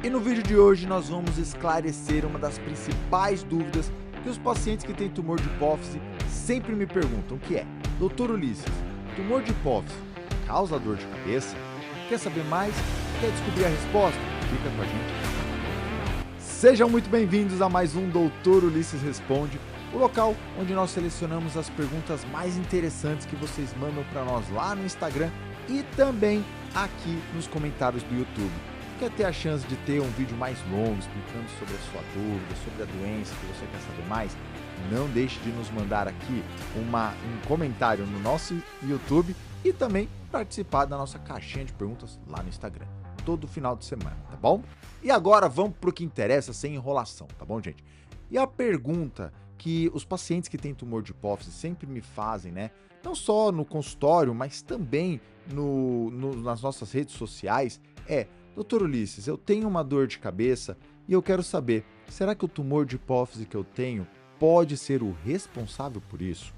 E no vídeo de hoje nós vamos esclarecer uma das principais dúvidas que os pacientes que têm tumor de hipófise sempre me perguntam, que é: Dr. Ulisses, tumor de hipófise causa dor de cabeça? Quer saber mais? Quer descobrir a resposta? Fica com a gente. Sejam muito bem-vindos a mais um Dr. Ulisses Responde, o local onde nós selecionamos as perguntas mais interessantes que vocês mandam para nós lá no Instagram e também aqui nos comentários do YouTube. Quer ter a chance de ter um vídeo mais longo explicando sobre a sua dúvida, sobre a doença que você quer saber mais? Não deixe de nos mandar aqui um comentário no nosso YouTube e também participar da nossa caixinha de perguntas lá no Instagram, todo final de semana, tá bom? E agora vamos para o que interessa, sem enrolação, tá bom, gente? E a pergunta que os pacientes que têm tumor de hipófise sempre me fazem, né? Não só no consultório, mas também nas nossas redes sociais, é: Dr. Ulisses, eu tenho uma dor de cabeça e eu quero saber, será que o tumor de hipófise que eu tenho pode ser o responsável por isso?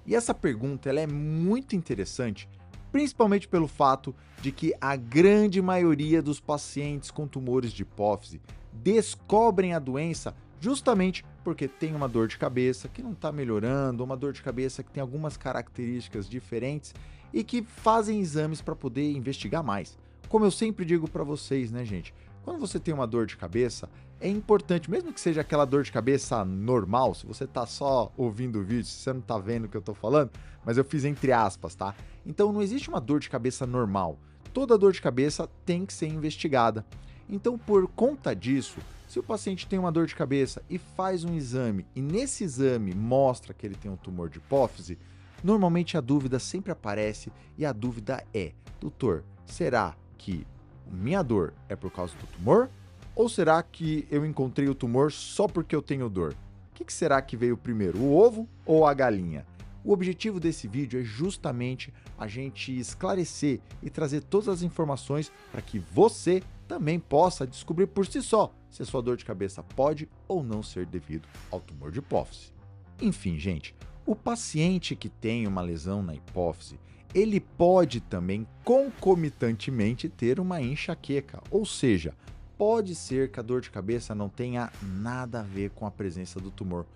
E essa pergunta ela é muito interessante, principalmente pelo fato de que a grande maioria dos pacientes com tumores de hipófise descobrem a doença justamente porque tem uma dor de cabeça que não está melhorando, uma dor de cabeça que tem algumas características diferentes e que fazem exames para poder investigar mais. Como eu sempre digo para vocês, né, gente? Quando você tem uma dor de cabeça, é importante, mesmo que seja aquela dor de cabeça normal, se você tá só ouvindo o vídeo, se você não tá vendo o que eu tô falando, mas eu fiz entre aspas, tá? Então não existe uma dor de cabeça normal. Toda dor de cabeça tem que ser investigada. Então, por conta disso, se o paciente tem uma dor de cabeça e faz um exame, e nesse exame mostra que ele tem um tumor de hipófise, normalmente a dúvida sempre aparece e a dúvida é: doutor, será que minha dor é por causa do tumor? Ou será que eu encontrei o tumor só porque eu tenho dor? O que será que veio primeiro, o ovo ou a galinha? O objetivo desse vídeo é justamente a gente esclarecer e trazer todas as informações para que você também possa descobrir por si só se a sua dor de cabeça pode ou não ser devido ao tumor de hipófise. Enfim, gente, o paciente que tem uma lesão na hipófise, ele pode também concomitantemente ter uma enxaqueca, ou seja, pode ser que a dor de cabeça não tenha nada a ver com a presença do tumor.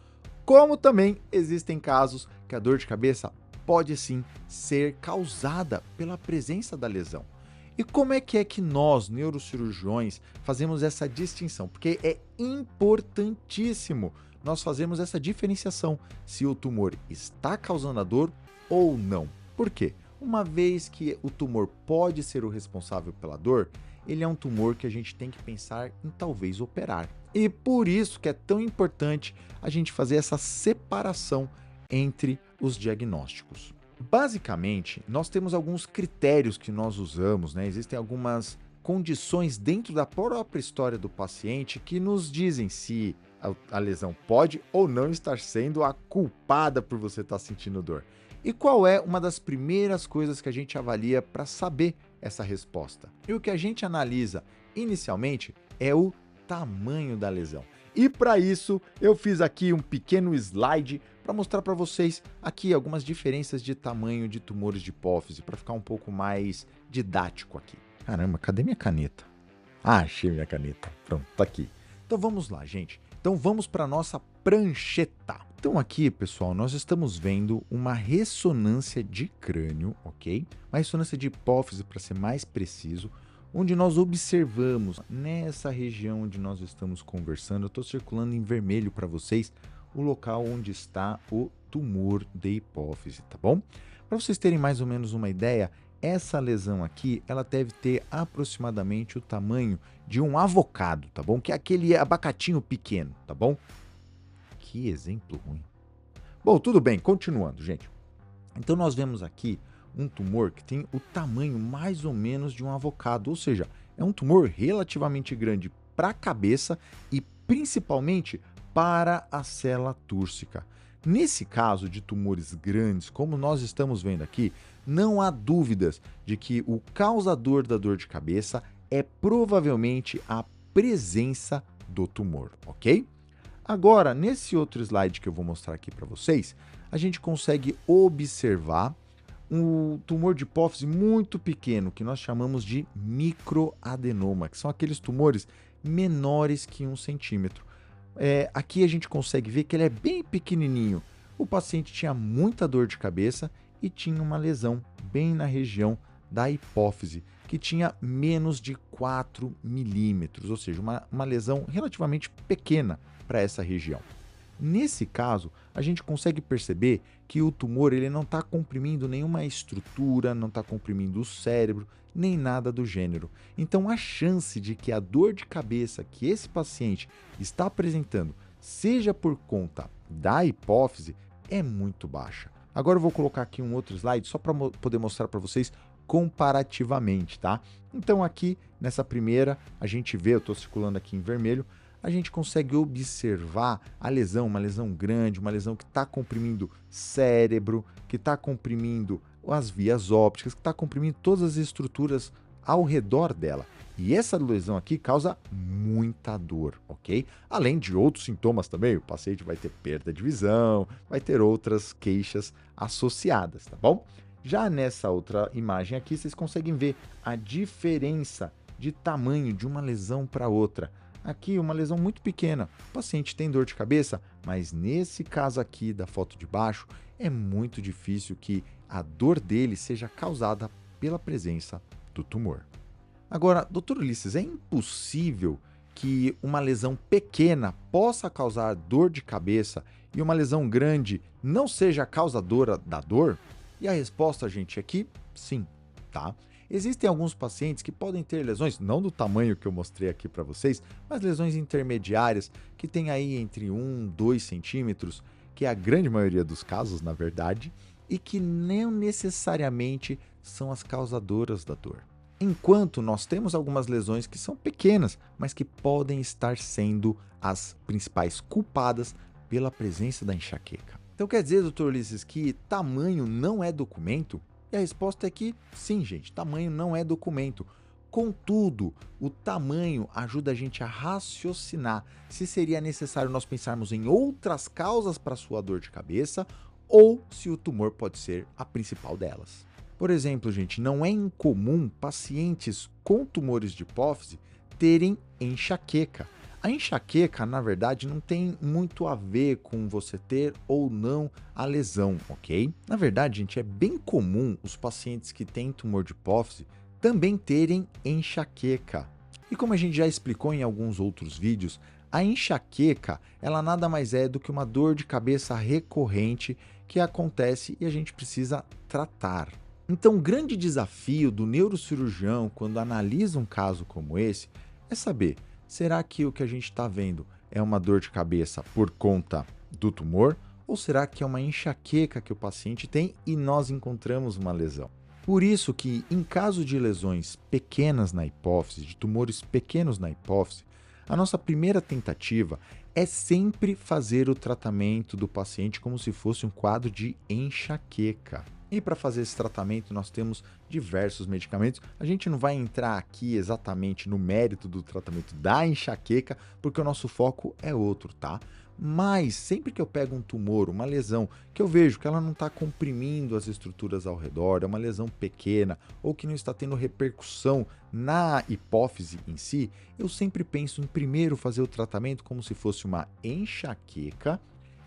Como também existem casos que a dor de cabeça pode sim ser causada pela presença da lesão. E como é que nós, neurocirurgiões, fazemos essa distinção? Porque é importantíssimo nós fazermos essa diferenciação se o tumor está causando a dor ou não. Por quê? Uma vez que o tumor pode ser o responsável pela dor, ele é um tumor que a gente tem que pensar em talvez operar. E por isso que é tão importante a gente fazer essa separação entre os diagnósticos. Basicamente, nós temos alguns critérios que nós usamos, né? Existem algumas condições dentro da própria história do paciente que nos dizem se a lesão pode ou não estar sendo a culpada por você estar sentindo dor. E qual é uma das primeiras coisas que a gente avalia para saber essa resposta? E o que a gente analisa inicialmente é o tamanho da lesão. E para isso eu fiz aqui um pequeno slide para mostrar para vocês aqui algumas diferenças de tamanho de tumores de hipófise, para ficar um pouco mais didático aqui. Caramba, cadê minha caneta? Ah, achei minha caneta. Pronto, tá aqui. Então vamos lá, gente. Então vamos para a nossa prancheta. Então aqui, pessoal, nós estamos vendo uma ressonância de crânio, ok? Uma ressonância de hipófise, para ser mais preciso, onde nós observamos nessa região onde nós estamos conversando, eu estou circulando em vermelho para vocês, o local onde está o tumor de hipófise, tá bom? Para vocês terem mais ou menos uma ideia, essa lesão aqui, ela deve ter aproximadamente o tamanho de um avocado, tá bom? Que é aquele abacatinho pequeno, tá bom? Que exemplo ruim. Bom, tudo bem, continuando, gente. Então nós vemos aqui um tumor que tem o tamanho mais ou menos de um avocado, ou seja, é um tumor relativamente grande para a cabeça e principalmente para a célula túrcica. Nesse caso de tumores grandes, como nós estamos vendo aqui, não há dúvidas de que o causador da dor de cabeça é provavelmente a presença do tumor, ok? Agora, nesse outro slide que eu vou mostrar aqui para vocês, a gente consegue observar um tumor de hipófise muito pequeno, que nós chamamos de microadenoma, que são aqueles tumores menores que 1 centímetro. Aqui a gente consegue ver que ele é bem pequenininho. O paciente tinha muita dor de cabeça e tinha uma lesão bem na região da hipófise, que tinha menos de 4 milímetros, ou seja, uma lesão relativamente pequena para essa região. Nesse caso, a gente consegue perceber que o tumor ele não está comprimindo nenhuma estrutura, não está comprimindo o cérebro, nem nada do gênero. Então, a chance de que a dor de cabeça que esse paciente está apresentando seja por conta da hipófise é muito baixa. Agora eu vou colocar aqui um outro slide só para poder mostrar para vocês comparativamente, tá? Então aqui nessa primeira a gente vê, eu estou circulando aqui em vermelho, a gente consegue observar a lesão, uma lesão grande, uma lesão que está comprimindo cérebro, que está comprimindo as vias ópticas, que está comprimindo todas as estruturas ao redor dela. E essa lesão aqui causa muita dor, ok? Além de outros sintomas também, o paciente vai ter perda de visão, vai ter outras queixas associadas, tá bom? Já nessa outra imagem aqui, vocês conseguem ver a diferença de tamanho de uma lesão para outra. Aqui, uma lesão muito pequena. O paciente tem dor de cabeça, mas nesse caso aqui da foto de baixo, é muito difícil que a dor dele seja causada pela presença do tumor. Agora, Dr. Ulisses, é impossível que uma lesão pequena possa causar dor de cabeça e uma lesão grande não seja a causadora da dor? E a resposta, gente, aqui, sim, tá? Existem alguns pacientes que podem ter lesões, não do tamanho que eu mostrei aqui para vocês, mas lesões intermediárias, que tem aí entre 1 e 2 centímetros, que é a grande maioria dos casos, na verdade, e que não necessariamente são as causadoras da dor. Enquanto nós temos algumas lesões que são pequenas, mas que podem estar sendo as principais culpadas pela presença da enxaqueca. Então quer dizer, Dr. Ulisses, que tamanho não é documento? E a resposta é que sim, gente, tamanho não é documento. Contudo, o tamanho ajuda a gente a raciocinar se seria necessário nós pensarmos em outras causas para sua dor de cabeça ou se o tumor pode ser a principal delas. Por exemplo, gente, não é incomum pacientes com tumores de hipófise terem enxaqueca. A enxaqueca, na verdade, não tem muito a ver com você ter ou não a lesão, ok? Na verdade, gente, é bem comum os pacientes que têm tumor de hipófise também terem enxaqueca. E como a gente já explicou em alguns outros vídeos, a enxaqueca, ela nada mais é do que uma dor de cabeça recorrente que acontece e a gente precisa tratar. Então, o grande desafio do neurocirurgião quando analisa um caso como esse é saber: será que o que a gente está vendo é uma dor de cabeça por conta do tumor? Ou será que é uma enxaqueca que o paciente tem e nós encontramos uma lesão? Por isso que, em caso de lesões pequenas na hipófise, de tumores pequenos na hipófise, a nossa primeira tentativa é sempre fazer o tratamento do paciente como se fosse um quadro de enxaqueca. E para fazer esse tratamento nós temos diversos medicamentos. A gente não vai entrar aqui exatamente no mérito do tratamento da enxaqueca, porque o nosso foco é outro, tá? Mas sempre que eu pego um tumor, uma lesão, que eu vejo que ela não está comprimindo as estruturas ao redor, é uma lesão pequena ou que não está tendo repercussão na hipófise em si, eu sempre penso em primeiro fazer o tratamento como se fosse uma enxaqueca,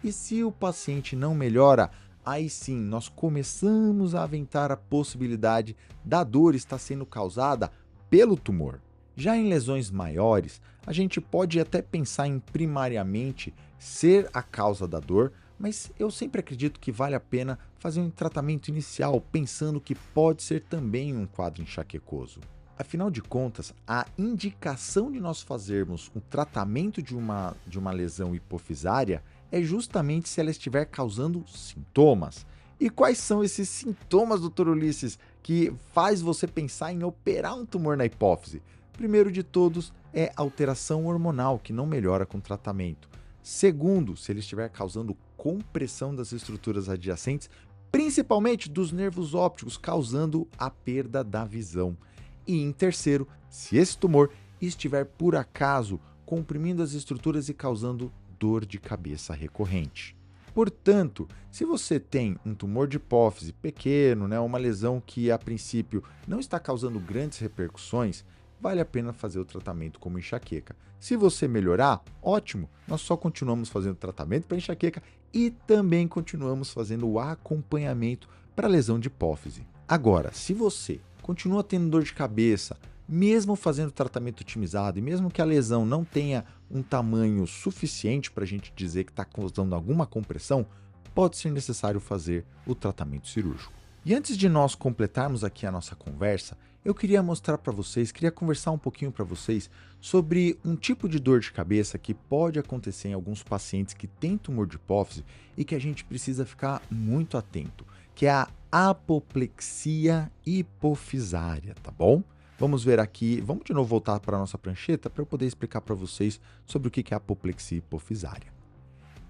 e se o paciente não melhora, aí sim, nós começamos a aventar a possibilidade da dor estar sendo causada pelo tumor. Já em lesões maiores, a gente pode até pensar em primariamente ser a causa da dor, mas eu sempre acredito que vale a pena fazer um tratamento inicial pensando que pode ser também um quadro enxaquecoso. Afinal de contas, a indicação de nós fazermos o tratamento de uma lesão hipofisária é justamente se ela estiver causando sintomas. E quais são esses sintomas, Dr. Ulisses, que faz você pensar em operar um tumor na hipófise? Primeiro de todos é alteração hormonal, que não melhora com tratamento. Segundo, se ele estiver causando compressão das estruturas adjacentes, principalmente dos nervos ópticos, causando a perda da visão. E em terceiro, se esse tumor estiver por acaso comprimindo as estruturas e causando dor de cabeça recorrente. Portanto, se você tem um tumor de hipófise pequeno, né, uma lesão que a princípio não está causando grandes repercussões, vale a pena fazer o tratamento como enxaqueca. Se você melhorar, ótimo, nós só continuamos fazendo tratamento para enxaqueca e também continuamos fazendo o acompanhamento para lesão de hipófise. Agora, se você continua tendo dor de cabeça, mesmo fazendo tratamento otimizado e mesmo que a lesão não tenha um tamanho suficiente para a gente dizer que está causando alguma compressão, pode ser necessário fazer o tratamento cirúrgico. E antes de nós completarmos aqui a nossa conversa, eu queria mostrar para vocês, queria conversar um pouquinho para vocês sobre um tipo de dor de cabeça que pode acontecer em alguns pacientes que têm tumor de hipófise e que a gente precisa ficar muito atento, que é a apoplexia hipofisária, tá bom? Vamos ver aqui, vamos de novo voltar para a nossa prancheta para eu poder explicar para vocês sobre o que é a apoplexia hipofisária.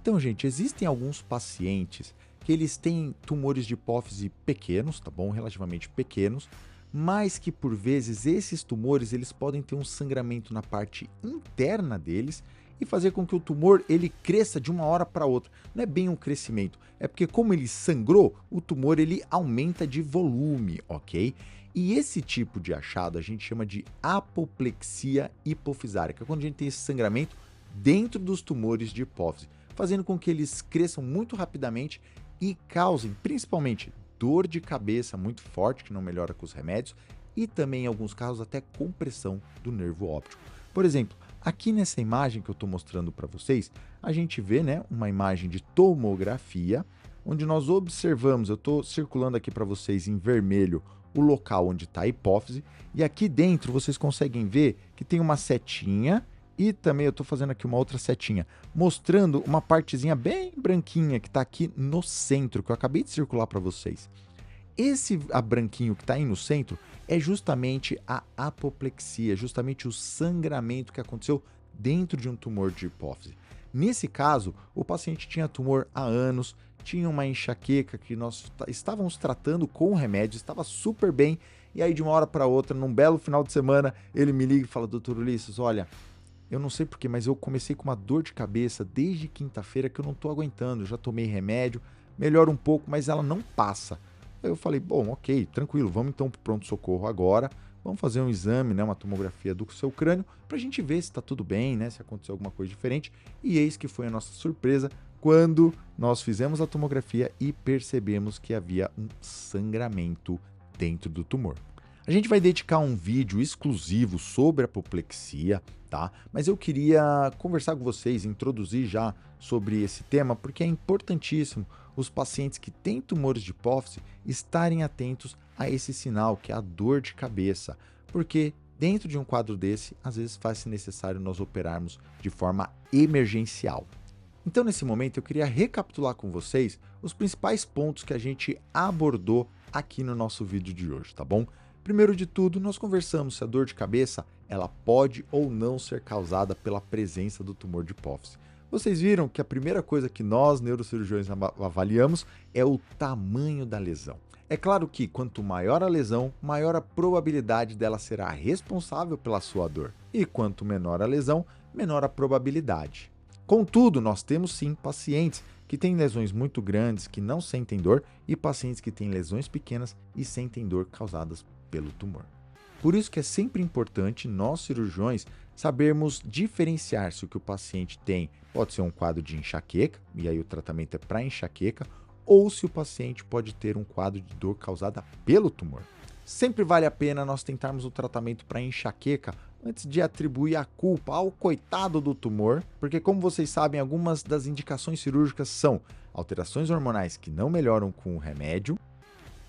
Então, gente, existem alguns pacientes que eles têm tumores de hipófise pequenos, tá bom? Relativamente pequenos, mas que por vezes esses tumores eles podem ter um sangramento na parte interna deles e fazer com que o tumor ele cresça de uma hora para outra. Não é bem um crescimento, é porque como ele sangrou, o tumor ele aumenta de volume, ok? E esse tipo de achado a gente chama de apoplexia hipofisária, que é quando a gente tem esse sangramento dentro dos tumores de hipófise, fazendo com que eles cresçam muito rapidamente e causem principalmente dor de cabeça muito forte, que não melhora com os remédios, e também em alguns casos até compressão do nervo óptico. Por exemplo, aqui nessa imagem que eu estou mostrando para vocês, a gente vê, né, uma imagem de tomografia, onde nós observamos, eu estou circulando aqui para vocês em vermelho, o local onde está a hipófise, e aqui dentro vocês conseguem ver que tem uma setinha, e também eu estou fazendo aqui uma outra setinha, mostrando uma partezinha bem branquinha que está aqui no centro, que eu acabei de circular para vocês. Esse branquinho que está aí no centro é justamente a apoplexia, justamente o sangramento que aconteceu dentro de um tumor de hipófise. Nesse caso, o paciente tinha tumor há anos, tinha uma enxaqueca que nós estávamos tratando com remédio, estava super bem, e aí de uma hora para outra, num belo final de semana, ele me liga e fala: Dr. Ulisses, olha, eu não sei porquê, mas eu comecei com uma dor de cabeça desde quinta-feira que eu não estou aguentando, eu já tomei remédio, melhora um pouco, mas ela não passa. Aí eu falei, bom, ok, tranquilo, vamos então para o pronto-socorro agora, vamos fazer um exame, né, uma tomografia do seu crânio, para a gente ver se está tudo bem, né, se aconteceu alguma coisa diferente. E eis que foi a nossa surpresa quando nós fizemos a tomografia e percebemos que havia um sangramento dentro do tumor. A gente vai dedicar um vídeo exclusivo sobre a apoplexia, tá? Mas eu queria conversar com vocês, introduzir já sobre esse tema, porque é importantíssimo os pacientes que têm tumores de hipófise estarem atentos a esse sinal, que é a dor de cabeça, porque dentro de um quadro desse, às vezes faz-se necessário nós operarmos de forma emergencial. Então, nesse momento, eu queria recapitular com vocês os principais pontos que a gente abordou aqui no nosso vídeo de hoje, tá bom? Primeiro de tudo, nós conversamos se a dor de cabeça ela pode ou não ser causada pela presença do tumor de hipófise. Vocês viram que a primeira coisa que nós, neurocirurgiões, avaliamos é o tamanho da lesão. É claro que quanto maior a lesão, maior a probabilidade dela será responsável pela sua dor. E quanto menor a lesão, menor a probabilidade. Contudo, nós temos sim pacientes que têm lesões muito grandes que não sentem dor e pacientes que têm lesões pequenas e sentem dor causadas pelo tumor. Por isso que é sempre importante nós cirurgiões sabermos diferenciar se o que o paciente tem pode ser um quadro de enxaqueca, e aí o tratamento é para enxaqueca, ou se o paciente pode ter um quadro de dor causada pelo tumor. Sempre vale a pena nós tentarmos o tratamento para enxaqueca antes de atribuir a culpa ao coitado do tumor, porque como vocês sabem, algumas das indicações cirúrgicas são alterações hormonais que não melhoram com o remédio,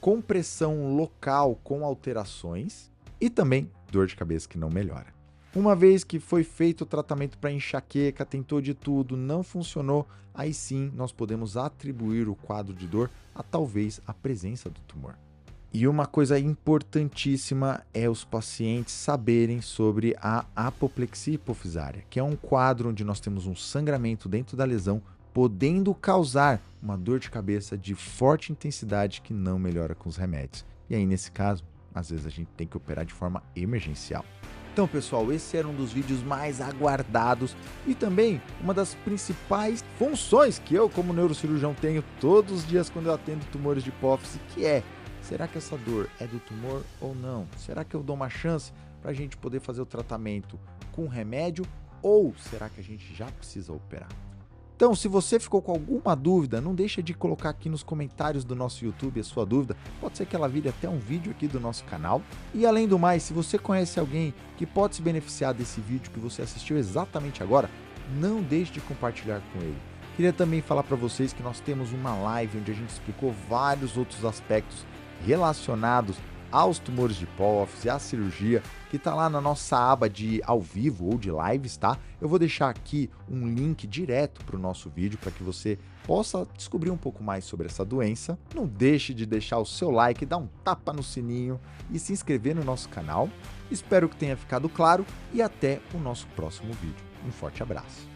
compressão local com alterações e também dor de cabeça que não melhora. Uma vez que foi feito o tratamento para enxaqueca, tentou de tudo, não funcionou, aí sim nós podemos atribuir o quadro de dor a talvez a presença do tumor. E uma coisa importantíssima é os pacientes saberem sobre a apoplexia hipofisária, que é um quadro onde nós temos um sangramento dentro da lesão, podendo causar uma dor de cabeça de forte intensidade que não melhora com os remédios. E aí, nesse caso, às vezes a gente tem que operar de forma emergencial. Então, pessoal, esse era um dos vídeos mais aguardados e também uma das principais funções que eu, como neurocirurgião, tenho todos os dias quando eu atendo tumores de hipófise, que é: será que essa dor é do tumor ou não? Será que eu dou uma chance para a gente poder fazer o tratamento com remédio ou será que a gente já precisa operar? Então, se você ficou com alguma dúvida, não deixa de colocar aqui nos comentários do nosso YouTube a sua dúvida. Pode ser que ela vire até um vídeo aqui do nosso canal. E além do mais, se você conhece alguém que pode se beneficiar desse vídeo que você assistiu exatamente agora, não deixe de compartilhar com ele. Queria também falar para vocês que nós temos uma live onde a gente explicou vários outros aspectos relacionados aos tumores de hipófise, à cirurgia, que está lá na nossa aba de ao vivo ou de lives, tá? Eu vou deixar aqui um link direto para o nosso vídeo para que você possa descobrir um pouco mais sobre essa doença. Não deixe de deixar o seu like, dar um tapa no sininho e se inscrever no nosso canal. Espero que tenha ficado claro e até o nosso próximo vídeo. Um forte abraço.